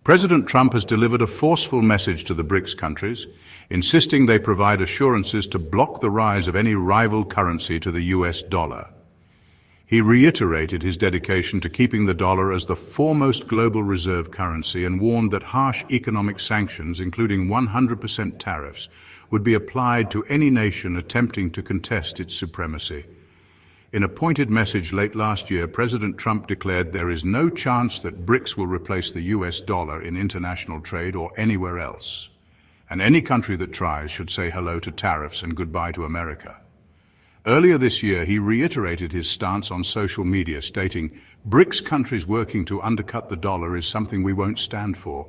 President Trump has delivered a forceful message to the BRICS countries, insisting they provide assurances to block the rise of any rival currency to the US dollar. He reiterated his dedication to keeping the dollar as the foremost global reserve currency and warned that harsh economic sanctions, including 100% tariffs, would be applied to any nation attempting to contest its supremacy. In a pointed message late last year, President Trump declared there is no chance that BRICS will replace the US dollar in international trade or anywhere else. And any country that tries should say hello to tariffs and goodbye to America. Earlier this year, he reiterated his stance on social media, stating, "BRICS countries working to undercut the dollar is something we won't stand for.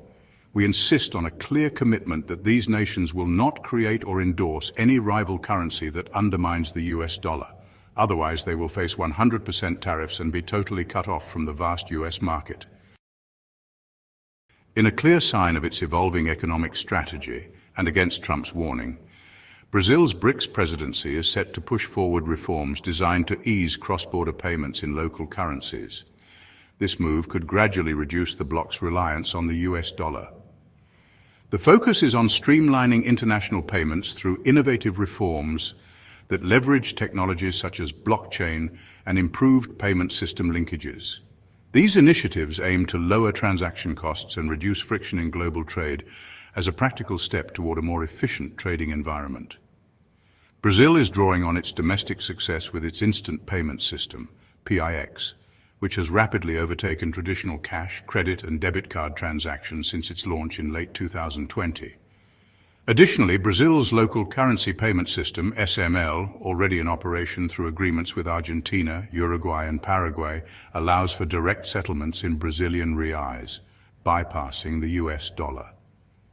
We insist on a clear commitment that these nations will not create or endorse any rival currency that undermines the US dollar. Otherwise, they will face 100% tariffs and be totally cut off from the vast US market." In a clear sign of its evolving economic strategy, and against Trump's warning, Brazil's BRICS presidency is set to push forward reforms designed to ease cross-border payments in local currencies. This move could gradually reduce the bloc's reliance on the US dollar. The focus is on streamlining international payments through innovative reforms that leverage technologies such as blockchain and improved payment system linkages. These initiatives aim to lower transaction costs and reduce friction in global trade as a practical step toward a more efficient trading environment. Brazil is drawing on its domestic success with its instant payment system, PIX, which has rapidly overtaken traditional cash, credit, and debit card transactions since its launch in late 2020. Additionally, Brazil's local currency payment system, SML, already in operation through agreements with Argentina, Uruguay, and Paraguay, allows for direct settlements in Brazilian reais, bypassing the US dollar.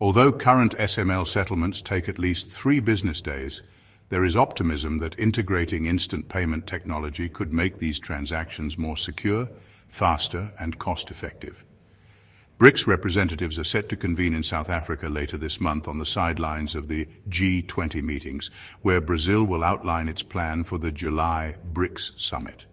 Although current SML settlements take at least 3 business days, there is optimism that integrating instant payment technology could make these transactions more secure, faster, and cost-effective. BRICS representatives are set to convene in South Africa later this month on the sidelines of the G20 meetings, where Brazil will outline its plan for the July BRICS summit.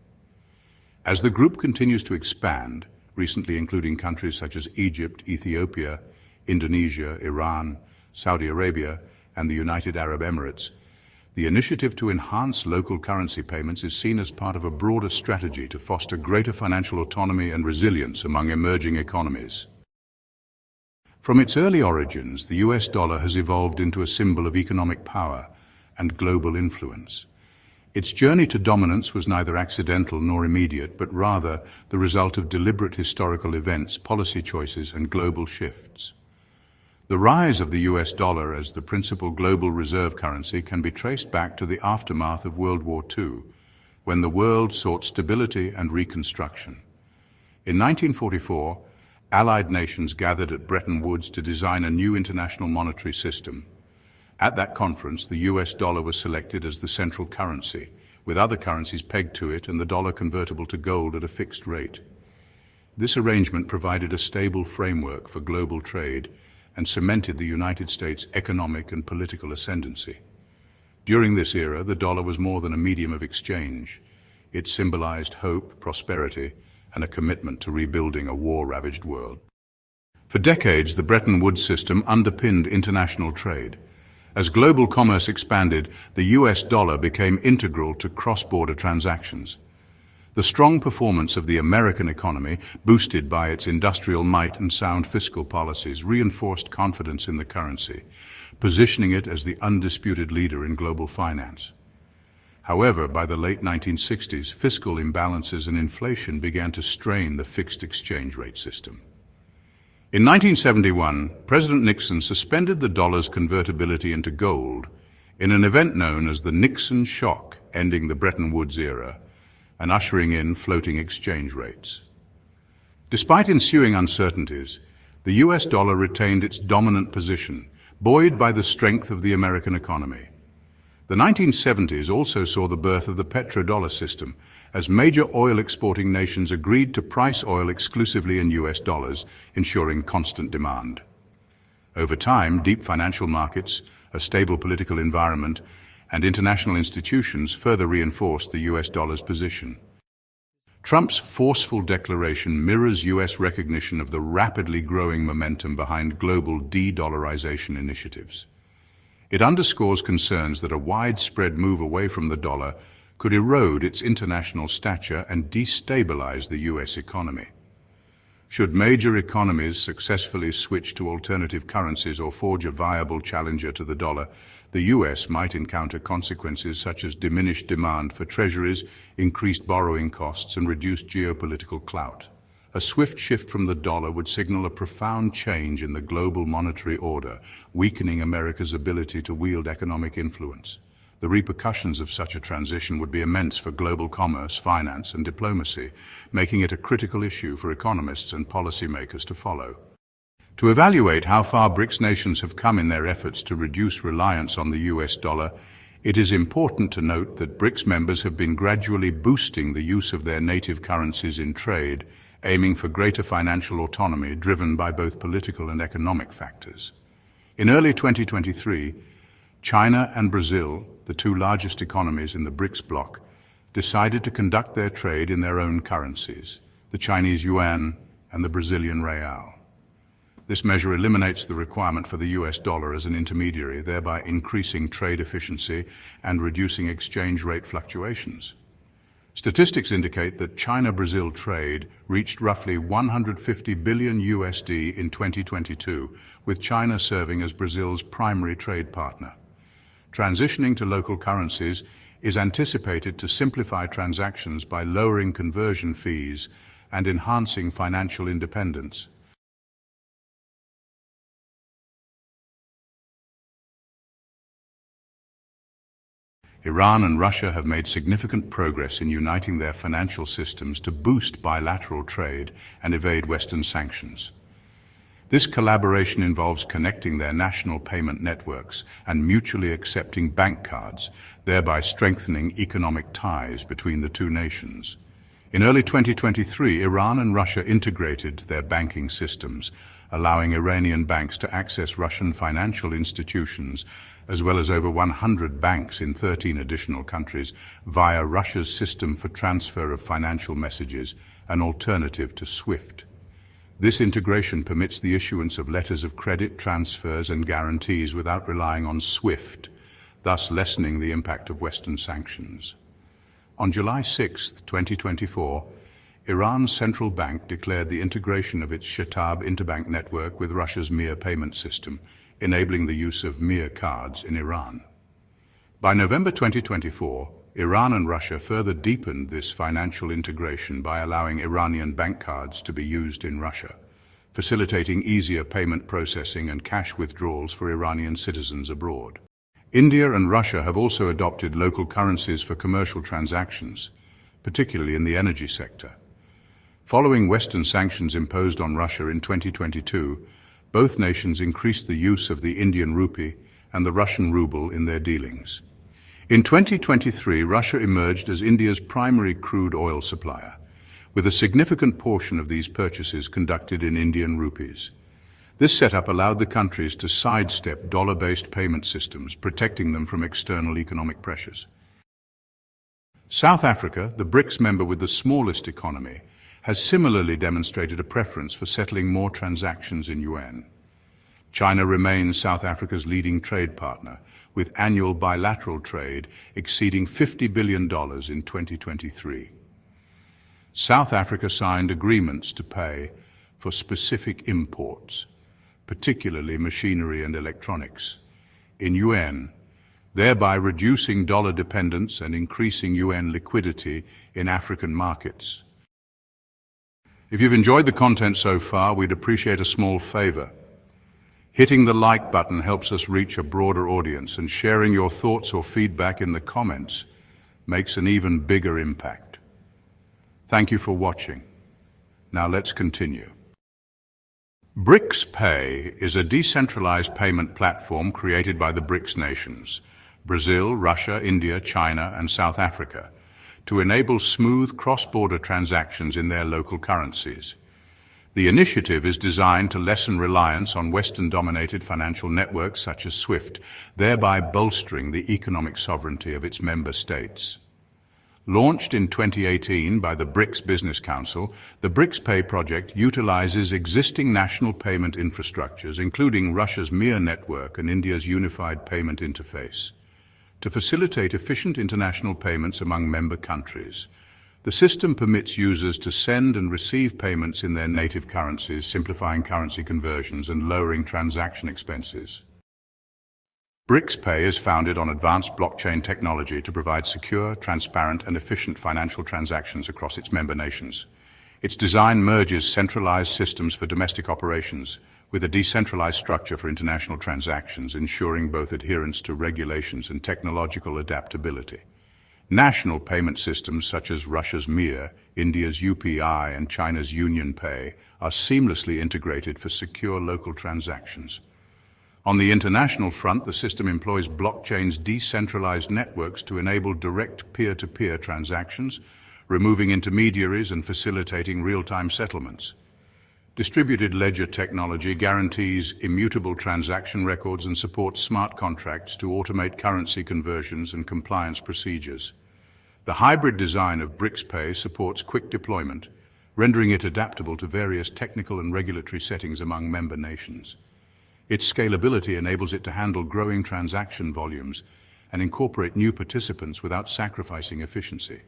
As the group continues to expand, recently including countries such as Egypt, Ethiopia, Indonesia, Iran, Saudi Arabia, and the United Arab Emirates, the initiative to enhance local currency payments is seen as part of a broader strategy to foster greater financial autonomy and resilience among emerging economies. From its early origins, the US dollar has evolved into a symbol of economic power and global influence. Its journey to dominance was neither accidental nor immediate, but rather the result of deliberate historical events, policy choices, and global shifts. The rise of the US dollar as the principal global reserve currency can be traced back to the aftermath of World War II, when the world sought stability and reconstruction. In 1944, Allied nations gathered at Bretton Woods to design a new international monetary system. At that conference, the US dollar was selected as the central currency, with other currencies pegged to it and the dollar convertible to gold at a fixed rate. This arrangement provided a stable framework for global trade and cemented the United States' economic and political ascendancy. During this era, the dollar was more than a medium of exchange. It symbolized hope, prosperity, and a commitment to rebuilding a war-ravaged world. For decades, the Bretton Woods system underpinned international trade. As global commerce expanded, the US dollar became integral to cross-border transactions. The strong performance of the American economy, boosted by its industrial might and sound fiscal policies, reinforced confidence in the currency, positioning it as the undisputed leader in global finance. However, by the late 1960s, fiscal imbalances and inflation began to strain the fixed exchange rate system. In 1971, President Nixon suspended the dollar's convertibility into gold in an event known as the Nixon Shock, ending the Bretton Woods era and ushering in floating exchange rates. Despite ensuing uncertainties, the US dollar retained its dominant position, buoyed by the strength of the American economy. The 1970s also saw the birth of the petrodollar system, as major oil-exporting nations agreed to price oil exclusively in US dollars, ensuring constant demand. Over time, deep financial markets, a stable political environment, and international institutions further reinforced the US dollar's position. Trump's forceful declaration mirrors U.S. recognition of the rapidly growing momentum behind global de-dollarization initiatives. It underscores concerns that a widespread move away from the dollar could erode its international stature and destabilize the U.S. economy. Should major economies successfully switch to alternative currencies or forge a viable challenger to the dollar, the U.S. might encounter consequences such as diminished demand for treasuries, increased borrowing costs, and reduced geopolitical clout. A swift shift from the dollar would signal a profound change in the global monetary order, weakening America's ability to wield economic influence. The repercussions of such a transition would be immense for global commerce, finance, and diplomacy, making it a critical issue for economists and policymakers to follow. To evaluate how far BRICS nations have come in their efforts to reduce reliance on the US dollar, it is important to note that BRICS members have been gradually boosting the use of their native currencies in trade, aiming for greater financial autonomy driven by both political and economic factors. In early 2023, China and Brazil, the two largest economies in the BRICS bloc, decided to conduct their trade in their own currencies, the Chinese yuan and the Brazilian real. This measure eliminates the requirement for the US dollar as an intermediary, thereby increasing trade efficiency and reducing exchange rate fluctuations. Statistics indicate that China-Brazil trade reached roughly $150 billion USD in 2022, with China serving as Brazil's primary trade partner. Transitioning to local currencies is anticipated to simplify transactions by lowering conversion fees and enhancing financial independence. Iran and Russia have made significant progress in uniting their financial systems to boost bilateral trade and evade Western sanctions. This collaboration involves connecting their national payment networks and mutually accepting bank cards, thereby strengthening economic ties between the two nations. In early 2023, Iran and Russia integrated their banking systems, allowing Iranian banks to access Russian financial institutions, as well as over 100 banks in 13 additional countries, via Russia's system for transfer of financial messages, an alternative to SWIFT. This integration permits the issuance of letters of credit, transfers, and guarantees without relying on SWIFT, thus lessening the impact of Western sanctions. On July 6, 2024, Iran's central bank declared the integration of its Shahtab interbank network with Russia's Mir payment system, enabling the use of Mir cards in Iran. By November 2024, Iran and Russia further deepened this financial integration by allowing Iranian bank cards to be used in Russia, facilitating easier payment processing and cash withdrawals for Iranian citizens abroad. India and Russia have also adopted local currencies for commercial transactions, particularly in the energy sector. Following Western sanctions imposed on Russia in 2022, both nations increased the use of the Indian rupee and the Russian ruble in their dealings. In 2023, Russia emerged as India's primary crude oil supplier, with a significant portion of these purchases conducted in Indian rupees. This setup allowed the countries to sidestep dollar-based payment systems, protecting them from external economic pressures. South Africa, the BRICS member with the smallest economy, has similarly demonstrated a preference for settling more transactions in yuan. China remains South Africa's leading trade partner, with annual bilateral trade exceeding $50 billion in 2023. South Africa signed agreements to pay for specific imports, particularly machinery and electronics, in yuan, thereby reducing dollar dependence and increasing yuan liquidity in African markets. If you've enjoyed the content so far, we'd appreciate a small favor. Hitting the like button helps us reach a broader audience, and sharing your thoughts or feedback in the comments makes an even bigger impact. Thank you for watching. Now let's continue. BRICS Pay is a decentralized payment platform created by the BRICS nations, Brazil, Russia, India, China, and South Africa, to enable smooth cross-border transactions in their local currencies. The initiative is designed to lessen reliance on Western-dominated financial networks such as SWIFT, thereby bolstering the economic sovereignty of its member states. Launched in 2018 by the BRICS Business Council, the BRICS Pay project utilizes existing national payment infrastructures, including Russia's Mir network and India's unified payment interface, to facilitate efficient international payments among member countries. The system permits users to send and receive payments in their native currencies, simplifying currency conversions and lowering transaction expenses. BRICS Pay is founded on advanced blockchain technology to provide secure, transparent, and efficient financial transactions across its member nations. Its design merges centralized systems for domestic operations with a decentralized structure for international transactions, ensuring both adherence to regulations and technological adaptability. National payment systems such as Russia's Mir, India's UPI, and China's Union Pay are seamlessly integrated for secure local transactions. On the international front, the system employs blockchain's decentralized networks to enable direct peer-to-peer transactions, removing intermediaries and facilitating real-time settlements. Distributed ledger technology guarantees immutable transaction records and supports smart contracts to automate currency conversions and compliance procedures. The hybrid design of BRICS Pay supports quick deployment, rendering it adaptable to various technical and regulatory settings among member nations. Its scalability enables it to handle growing transaction volumes and incorporate new participants without sacrificing efficiency.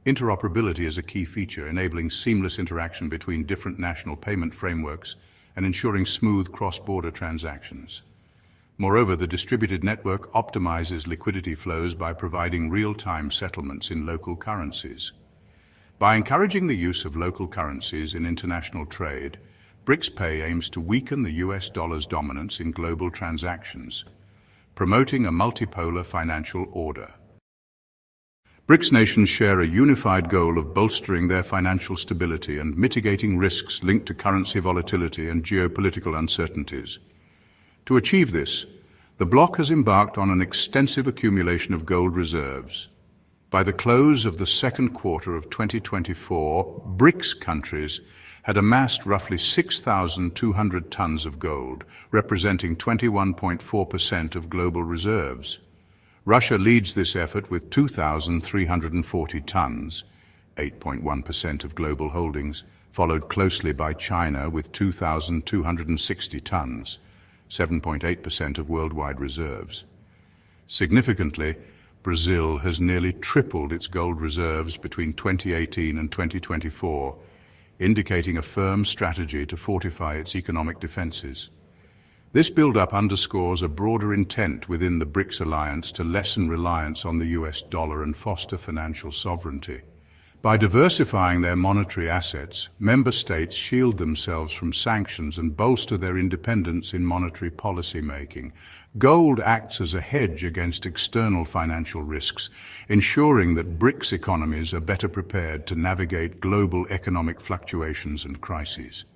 Interoperability is a key feature, enabling seamless interaction between different national payment frameworks and ensuring smooth cross-border transactions. Moreover, the distributed network optimizes liquidity flows by providing real-time settlements in local currencies. By encouraging the use of local currencies in international trade, BRICS Pay aims to weaken the US dollar's dominance in global transactions, promoting a multipolar financial order. BRICS nations share a unified goal of bolstering their financial stability and mitigating risks linked to currency volatility and geopolitical uncertainties. To achieve this, the bloc has embarked on an extensive accumulation of gold reserves. By the close of the second quarter of 2024, BRICS countries had amassed roughly 6,200 tons of gold, representing 21.4% of global reserves. Russia leads this effort with 2,340 tons, 8.1% of global holdings, followed closely by China with 2,260 tons, 7.8% of worldwide reserves. Significantly, Brazil has nearly tripled its gold reserves between 2018 and 2024, indicating a firm strategy to fortify its economic defenses. This build-up underscores a broader intent within the BRICS alliance to lessen reliance on the US dollar and foster financial sovereignty. By diversifying their monetary assets, member states shield themselves from sanctions and bolster their independence in monetary policy making. Gold acts as a hedge against external financial risks, ensuring that BRICS economies are better prepared to navigate global economic fluctuations and crises.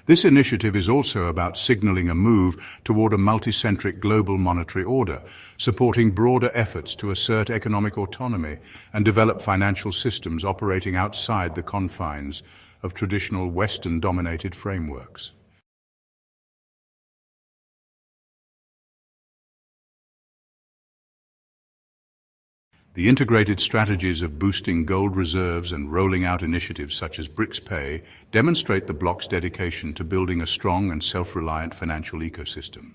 This initiative is also about signaling a move toward a multicentric global monetary order, supporting broader efforts to assert economic autonomy and develop financial systems operating outside the confines of traditional Western-dominated frameworks. The integrated strategies of boosting gold reserves and rolling out initiatives such as BRICS Pay demonstrate the bloc's dedication to building a strong and self-reliant financial ecosystem.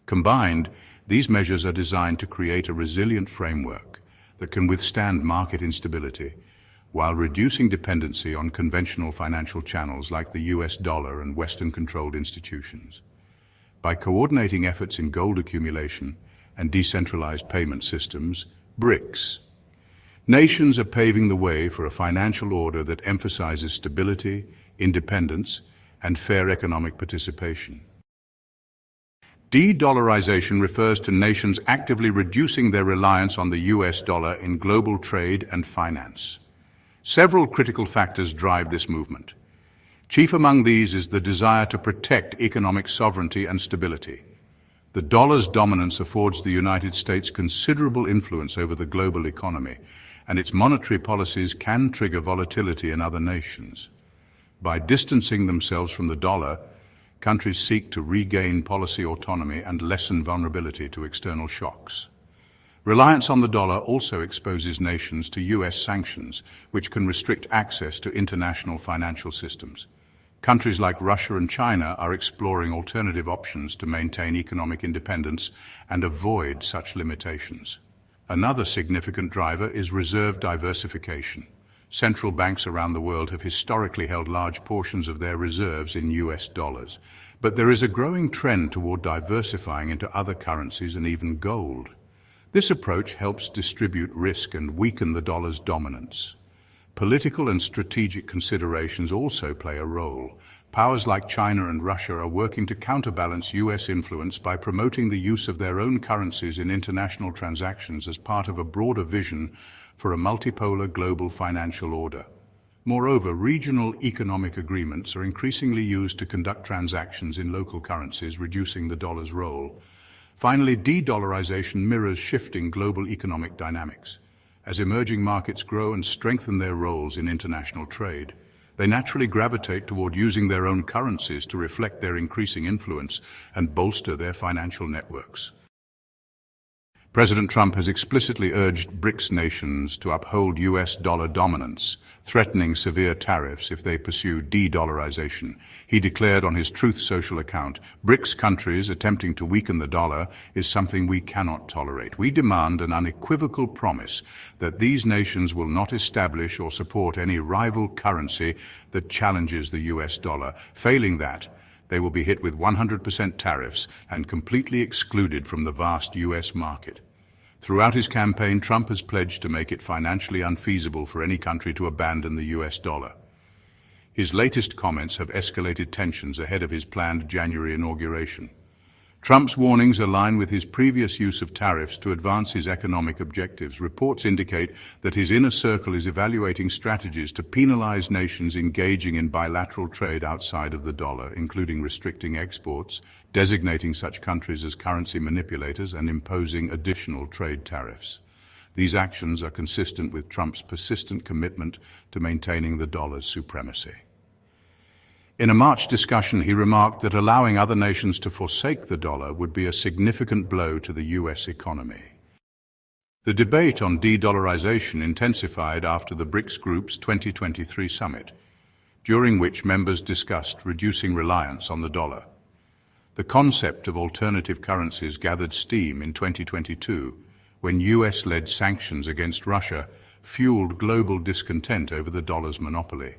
Combined, these measures are designed to create a resilient framework that can withstand market instability while reducing dependency on conventional financial channels like the US dollar and Western-controlled institutions. By coordinating efforts in gold accumulation and decentralized payment systems, BRICS nations are paving the way for a financial order that emphasizes stability, independence, and fair economic participation. De-dollarization refers to nations actively reducing their reliance on the US dollar in global trade and finance. Several critical factors drive this movement. Chief among these is the desire to protect economic sovereignty and stability. The dollar's dominance affords the United States considerable influence over the global economy, and its monetary policies can trigger volatility in other nations. By distancing themselves from the dollar, countries seek to regain policy autonomy and lessen vulnerability to external shocks. Reliance on the dollar also exposes nations to US sanctions, which can restrict access to international financial systems. Countries like Russia and China are exploring alternative options to maintain economic independence and avoid such limitations. Another significant driver is reserve diversification. Central banks around the world have historically held large portions of their reserves in US dollars, but there is a growing trend toward diversifying into other currencies and even gold. This approach helps distribute risk and weaken the dollar's dominance. Political and strategic considerations also play a role. Powers like China and Russia are working to counterbalance US influence by promoting the use of their own currencies in international transactions as part of a broader vision for a multipolar global financial order. Moreover, regional economic agreements are increasingly used to conduct transactions in local currencies, reducing the dollar's role. Finally, de-dollarization mirrors shifting global economic dynamics. As emerging markets grow and strengthen their roles in international trade, they naturally gravitate toward using their own currencies to reflect their increasing influence and bolster their financial networks. President Trump has explicitly urged BRICS nations to uphold US dollar dominance, threatening severe tariffs if they pursue de-dollarization. He declared on his Truth Social account, "BRICS countries attempting to weaken the dollar is something we cannot tolerate. We demand an unequivocal promise that these nations will not establish or support any rival currency that challenges the US dollar. Failing that, they will be hit with 100% tariffs and completely excluded from the vast US market." Throughout his campaign, Trump has pledged to make it financially unfeasible for any country to abandon the US dollar. His latest comments have escalated tensions ahead of his planned January inauguration. Trump's warnings align with his previous use of tariffs to advance his economic objectives. Reports indicate that his inner circle is evaluating strategies to penalize nations engaging in bilateral trade outside of the dollar, including restricting exports, designating such countries as currency manipulators, and imposing additional trade tariffs. These actions are consistent with Trump's persistent commitment to maintaining the dollar's supremacy. In a March discussion, he remarked that allowing other nations to forsake the dollar would be a significant blow to the US economy. The debate on de-dollarization intensified after the BRICS Group's 2023 summit, during which members discussed reducing reliance on the dollar. The concept of alternative currencies gathered steam in 2022, when US-led sanctions against Russia fueled global discontent over the dollar's monopoly.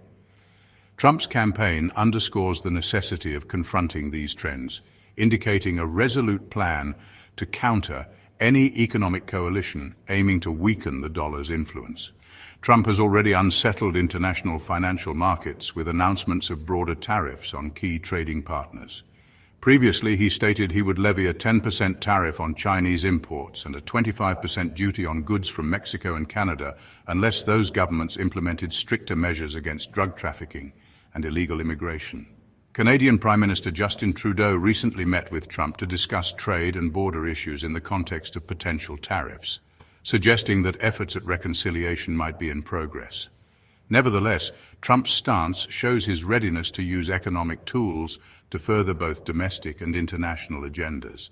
Trump's campaign underscores the necessity of confronting these trends, indicating a resolute plan to counter any economic coalition aiming to weaken the dollar's influence. Trump has already unsettled international financial markets with announcements of broader tariffs on key trading partners. Previously, he stated he would levy a 10% tariff on Chinese imports and a 25% duty on goods from Mexico and Canada unless those governments implemented stricter measures against drug trafficking and illegal immigration. Canadian Prime Minister Justin Trudeau recently met with Trump to discuss trade and border issues in the context of potential tariffs, suggesting that efforts at reconciliation might be in progress. Nevertheless, Trump's stance shows his readiness to use economic tools to further both domestic and international agendas.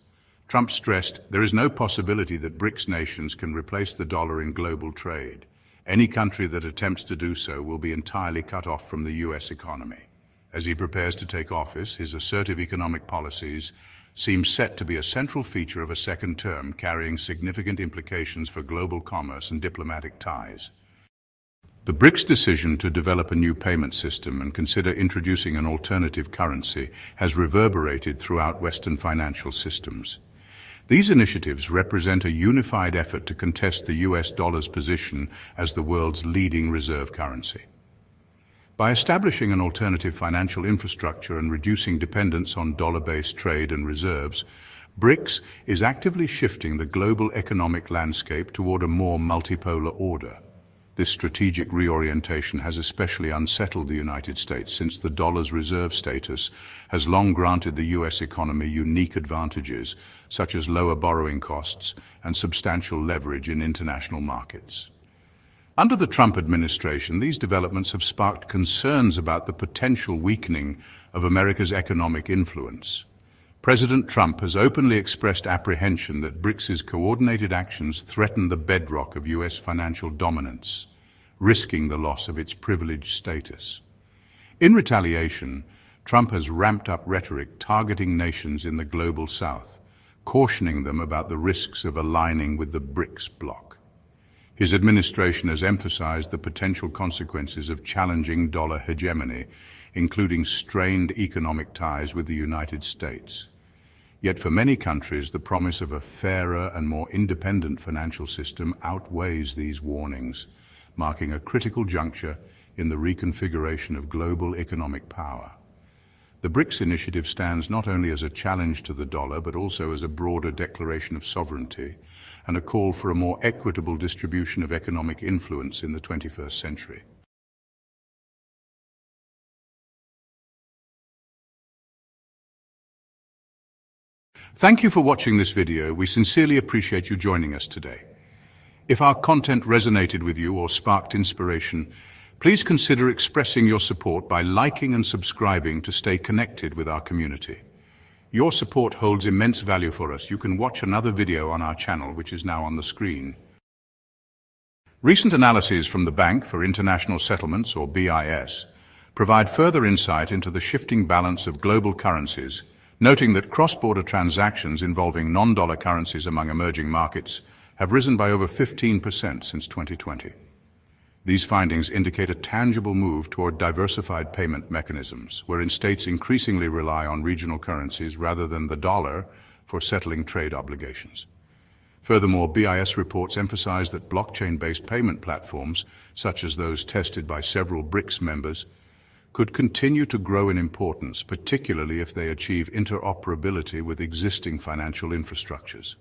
Trump stressed there is no possibility that BRICS nations can replace the dollar in global trade. Any country that attempts to do so will be entirely cut off from the US economy. As he prepares to take office, his assertive economic policies seem set to be a central feature of a second term, carrying significant implications for global commerce and diplomatic ties. The BRICS decision to develop a new payment system and consider introducing an alternative currency has reverberated throughout Western financial systems. These initiatives represent a unified effort to contest the US dollar's position as the world's leading reserve currency. By establishing an alternative financial infrastructure and reducing dependence on dollar-based trade and reserves, BRICS is actively shifting the global economic landscape toward a more multipolar order. This strategic reorientation has especially unsettled the United States, since the dollar's reserve status has long granted the US economy unique advantages, such as lower borrowing costs and substantial leverage in international markets. Under the Trump administration, these developments have sparked concerns about the potential weakening of America's economic influence. President Trump has openly expressed apprehension that BRICS's coordinated actions threaten the bedrock of U.S. financial dominance, risking the loss of its privileged status. In retaliation, Trump has ramped up rhetoric targeting nations in the global south, cautioning them about the risks of aligning with the BRICS bloc. His administration has emphasized the potential consequences of challenging dollar hegemony, including strained economic ties with the United States. Yet for many countries, the promise of a fairer and more independent financial system outweighs these warnings, marking a critical juncture in the reconfiguration of global economic power. The BRICS initiative stands not only as a challenge to the dollar, but also as a broader declaration of sovereignty and a call for a more equitable distribution of economic influence in the 21st century. Thank you for watching this video. We sincerely appreciate you joining us today. If our content resonated with you or sparked inspiration, please consider expressing your support by liking and subscribing to stay connected with our community. Your support holds immense value for us. You can watch another video on our channel, which is now on the screen. Recent analyses from the Bank for International Settlements, or BIS, provide further insight into the shifting balance of global currencies, noting that cross-border transactions involving non-dollar currencies among emerging markets have risen by over 15% since 2020. These findings indicate a tangible move toward diversified payment mechanisms, wherein states increasingly rely on regional currencies rather than the dollar for settling trade obligations. Furthermore, BIS reports emphasize that blockchain-based payment platforms, such as those tested by several BRICS members, could continue to grow in importance, particularly if they achieve interoperability with existing financial infrastructures.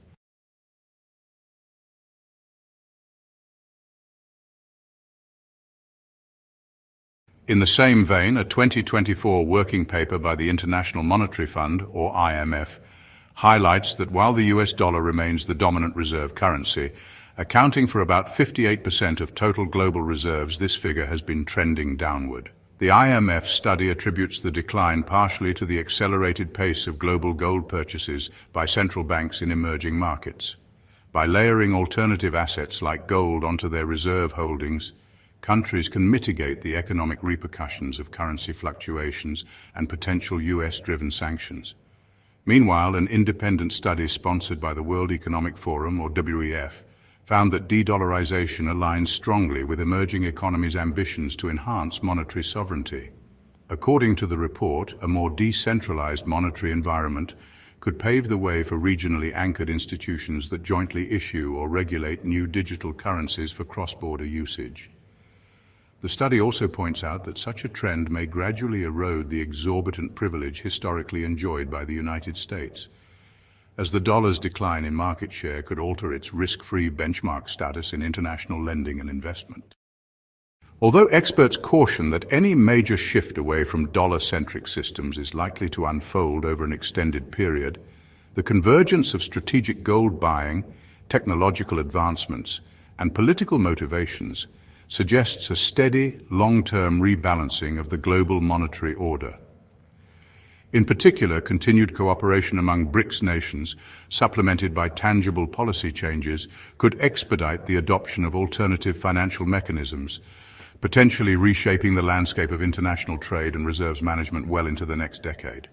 In the same vein, a 2024 working paper by the International Monetary Fund, or IMF, highlights that while the US dollar remains the dominant reserve currency, accounting for about 58% of total global reserves, this figure has been trending downward. The IMF study attributes the decline partially to the accelerated pace of global gold purchases by central banks in emerging markets. By layering alternative assets like gold onto their reserve holdings, countries can mitigate the economic repercussions of currency fluctuations and potential US-driven sanctions. Meanwhile, an independent study sponsored by the World Economic Forum, or WEF, found that de-dollarization aligns strongly with emerging economies' ambitions to enhance monetary sovereignty. According to the report, a more decentralized monetary environment could pave the way for regionally anchored institutions that jointly issue or regulate new digital currencies for cross-border usage. The study also points out that such a trend may gradually erode the exorbitant privilege historically enjoyed by the United States, as the dollar's decline in market share could alter its risk-free benchmark status in international lending and investment. Although experts caution that any major shift away from dollar-centric systems is likely to unfold over an extended period, the convergence of strategic gold buying, technological advancements, and political motivations suggests a steady, long-term rebalancing of the global monetary order. In particular, continued cooperation among BRICS nations, supplemented by tangible policy changes, could expedite the adoption of alternative financial mechanisms, potentially reshaping the landscape of international trade and reserves management well into the next decade.